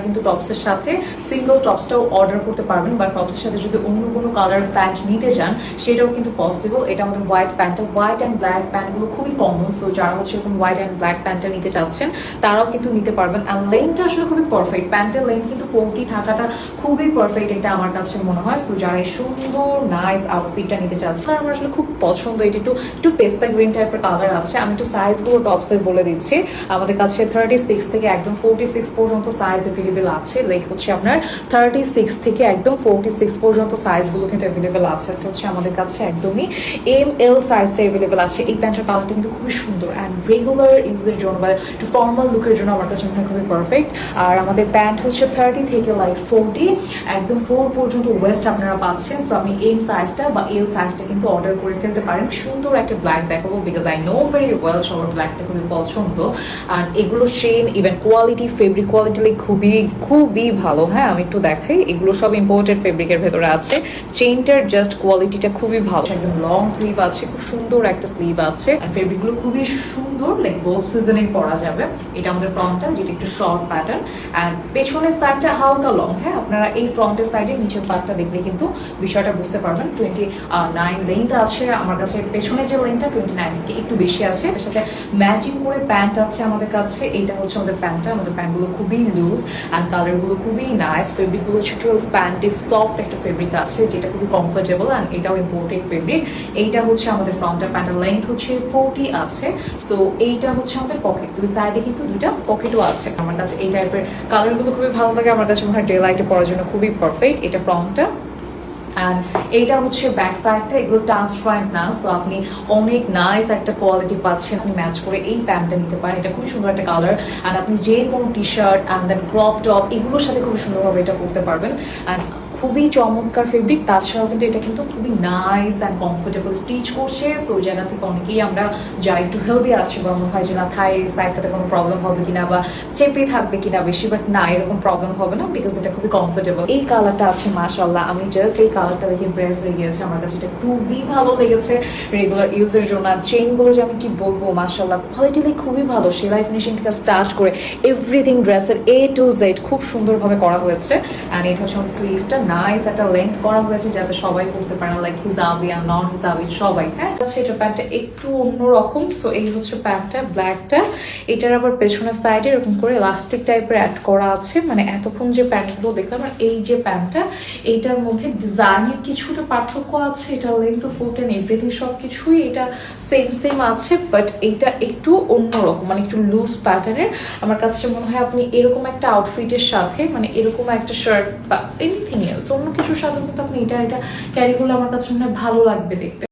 কিন্তু টপসের সাথে single টপসটাও order করতে পারবেন, বা টপসের সাথে যদি অন্য কোনো কালার প্যান্ট নিতে চান সেটাও কিন্তু পসিবল। এটা আমাদের হোয়াইট প্যান্টটা, হোয়াইট অ্যান্ড ব্ল্যাক প্যান্টগুলো খুবই কমন, সো যারা হচ্ছে এরকম হোয়াইট অ্যান্ড ব্ল্যাক প্যান্টটা নিতে চাচ্ছেন তারাও কিন্তু নিতে পারবেন। আর লেন্থটা আসলে খুবই পারফেক্ট, প্যান্টের লেন্থ কিন্তু 40 থাকাটা খুবই পারফেক্ট, এটা আমার কাছে মনে হয়। সো যারা এই সুন্দর নাইস আউটফিটটা নিতে চাচ্ছেন, আমার আসলে খুব পছন্দ। এটা একটু পেস্তা গ্রিন টাইপের কালার আছে। আমি একটু সাইজগুলো টপসের বলে দিচ্ছি। আমাদের কাছে 36 থেকে একদম 46 পর্যন্ত সাইজ অ্যাভেলেবেল আছে। লাইক হচ্ছে আপনার 36 থেকে একদম 46 পর্যন্ত সাইজগুলো কিন্তু অ্যাভেলেবেল আছে। হচ্ছে আমাদের কাছে একদমই ML সাইজটা অ্যাভেলেবেল আছে। এই প্যান্টের কালারটা কিন্তু খুবই সুন্দর অ্যান্ড রেগুলার ইউজের জন্য বা একটু ফর্মাল লুকের জন্য আমার কাছে মনে হয় খুবই পারফেক্ট। আর আমাদের প্যান্ট হচ্ছে 30 থেকে লাইক 40 একদম 4 পর্যন্ত ওয়েস্ট আপনারা পাচ্ছেন। সো আপনি এম সাইজটা বা এল সাইজটা কিন্তু অর্ডার করে ফেলতে পারেন। সুন্দর একটা ব্ল্যাক দেখাবো, because I know very well সবার ব্ল্যাকটা খুবই পছন্দ। আর এগুলো chain even quality, fabric quality খুবই ভালো। হ্যাঁ, আমি একটু দেখাই, এগুলো সব ইম্পোর্টেড ফেব্রিকের ভেতরে আছে। চেইনটার জাস্ট কোয়ালিটিটা খুবই ভালো, একদম লং স্লিভ আছে, খুব সুন্দর একটা স্লিভ আছে। আর ফেব্রিকগুলো খুবই সুন্দর, লাইক বোথ সিজনেই পরা যাবে। এটা আমাদের ফ্রন্টটা, যেটা একটু শর্ট প্যাটার্ন, অ্যান্ড পেছনের সাইডটা হালকা লং। হ্যাঁ, আপনারা এই ফ্রন্টের সাইডে নিচের পার্টটা দেখলে কিন্তু বিষয়টা বুঝতে পারবেন। 29 লেন্থ আছে আমার কাছে, পেছনের যে লেন্থটা 29 থেকে একটু বেশি আছে। এর সাথে ম্যাচিং করে প্যান্ট আছে আমাদের কাছে। এইটা হচ্ছে আমাদের প্যান্টটা। আমাদের প্যান্টগুলো খুবই লুজ অ্যান্ড কালারগুলো খুবই নাইস। ফেব্রিকগুলো টুয়েলভ প্যান্টে সফট একটা ফেব্রিক আছে, যেটা খুবই কমফোর্টেবল, অ্যান্ড এটাও ইম্পোর্টেড ফেব্রিক। এইটা হচ্ছে আমাদের ফ্রন্টের প্যান্টের লেন্থ হচ্ছে 40 আছে। সো এইটা হচ্ছে আমাদের পকেট, দুই সাইডে কিন্তু দুইটা পকেটও আছে। আমার কাছে এই টাইপের কালারগুলো খুবই ভালো লাগে। আমার কাছে মনে হয় ডে লাইটে পরার জন্য খুবই পারফেক্ট। এটা ফ্রন্টটা, অ্যান্ড এইটা হচ্ছে ব্যাক সাইডটা। এগুলো ট্রান্সপারেন্ট না, সো আপনি অনেক নাইস একটা কোয়ালিটি পাচ্ছেন। আপনি ম্যাচ করে এই প্যান্টটা নিতে পারেন, এটা খুবই সুন্দর একটা কালার। অ্যান্ড আপনি যে কোনো T shirt and then crop top এগুলোর সাথে খুবই সুন্দরভাবে এটা করতে পারবেন। অ্যান্ড খুবই চমৎকার ফেব্রিক, তাছাড়াও কিন্তু এটা কিন্তু খুবই নাইস অ্যান্ড কমফোর্টেবল স্টিচ করছে। সো ওই জায়গা থেকে অনেকেই আমরা যারা একটু হেলদি আছি বা মনে হয় যে না থাইয়ের সাইডটাতে কোনো প্রবলেম হবে কিনা বা চেপে থাকবে কিনা বেশি, বাট না, এরকম প্রবলেম হবে না, বিকজ এটা খুবই কমফোর্টেবল। এই কালারটা আছে মাশাআল্লাহ, আমি জাস্ট এই কালারটা দেখে ইমপ্রেস হয়ে গিয়েছে। আমার কাছে এটা খুবই ভালো লেগেছে রেগুলার ইউজের জন্য। চেইনগুলো যে আমি কি বলবো, মাশাআল্লাহ কোয়ালিটি খুবই ভালো, সেলাই ফিনিশিং থেকে স্টার্ট করে এভরিথিং, ড্রেসের A to Z খুব সুন্দরভাবে করা হয়েছে। অ্যান্ড এটা হচ্ছে আমার স্লিভটা, নাইস একটা লেন্থ করা হয়েছে যাতে সবাই পড়তে পারেন, লাইক হিজাবি আর নন হিজাবি সবাই। হ্যাঁ, আচ্ছা, এটা প্যান্টটা একটু অন্যরকম। সো এই হচ্ছে প্যান্টটা, ব্ল্যাকটা। এটার আবার পেছনের সাইডে এরকম করে ইলাস্টিক টাইপের অ্যাড করা আছে। মানে এতক্ষণ যে প্যান্টগুলো দেখলাম, এই যে প্যান্টটা, এইটার মধ্যে ডিজাইনের কিছুটা পার্থক্য আছে। এটা লেন্থ, ফুট এন্ড এভরিথিং সব কিছুই এটা সেম আছে, বাট এইটা একটু অন্যরকম, মানে একটু লুজ প্যাটার্নের। আমার কাছে মনে হয় আপনি এরকম একটা আউটফিটের সাথে, মানে এরকম একটা শার্ট বা এনিথিং এলস, অন্য কিছুর সাথে কিন্তু আপনি এটা ক্যারি করলে আমার কাছে মনে হয় ভালো লাগবে দেখতে।